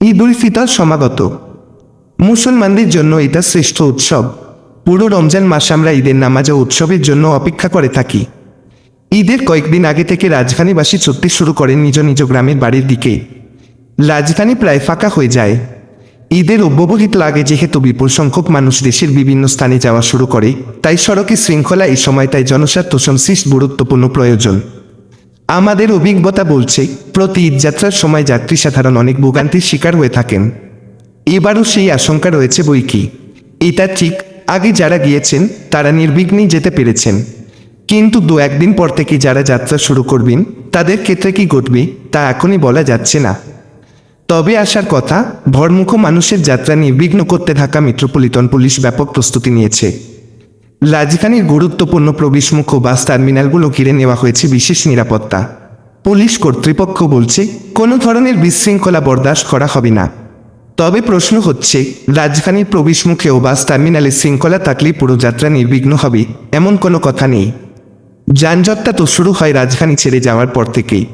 ঈদ উল ফিতর সমাগত। মুসলমানদের জন্য এটা শ্রেষ্ঠ উৎসব। পুরো রমজান মাস আমরা ঈদের নামাজ ও উৎসবের জন্য অপেক্ষা করে থাকি। ঈদের কয়েকদিন আগে থেকে রাজধানীবাসী ছুটতে শুরু করেন নিজ নিজ গ্রামের বাড়ির দিকে। রাজধানী প্রায় ফাঁকা হয়ে যায়। ঈদের অব্যবহিত লাগে যেহেতু বিপুল সংখ্যক মানুষ দেশের বিভিন্ন স্থানে যাওয়া শুরু করে, তাই সড়কে শৃঙ্খলা এই সময়টায় জনস্বার্থ সংশ্লিষ্ট গুরুত্বপূর্ণ প্রয়োজন। আমাদের অভিজ্ঞতা বলছে, প্রতি ঈদযাত্রার সময় যাত্রী সাধারণ অনেক ভোগান্তির শিকার হয়ে থাকেন। এবারও সেই আশঙ্কা রয়েছে বই কি। এটা ঠিক, আগে যারা গিয়েছেন তারা নির্বিঘ্নেই যেতে পেরেছেন, কিন্তু দু একদিন পর থেকে যারা যাত্রা শুরু করবেন তাদের ক্ষেত্রে কি ঘটবে তা এখনই বলা যাচ্ছে না। তবে আসার কথা, ভরমুখ মানুষের যাত্রা নির্বিঘ্ন করতে ঢাকা মেট্রোপলিটন পুলিশ ব্যাপক প্রস্তুতি নিয়েছে। রাজধানীর গুরুত্বপূর্ণ প্রবেশমুখ ও বাস টার্মিনালগুলো ঘিরে নেওয়া হয়েছে বিশেষ নিরাপত্তা। পুলিশ কর্তৃপক্ষ বলছে, কোনো ধরনের বিশৃঙ্খলা বরদাস্ত করা হবে না। তবে প্রশ্ন হচ্ছে, রাজধানীর প্রবেশমুখে ও বাস টার্মিনালে শৃঙ্খলা থাকলে পুরো যাত্রা নির্বিঘ্ন হবে এমন কোনো কথা নেই। যানজটটা তো শুরু হয় রাজধানী ছেড়ে যাওয়ার পর থেকেই।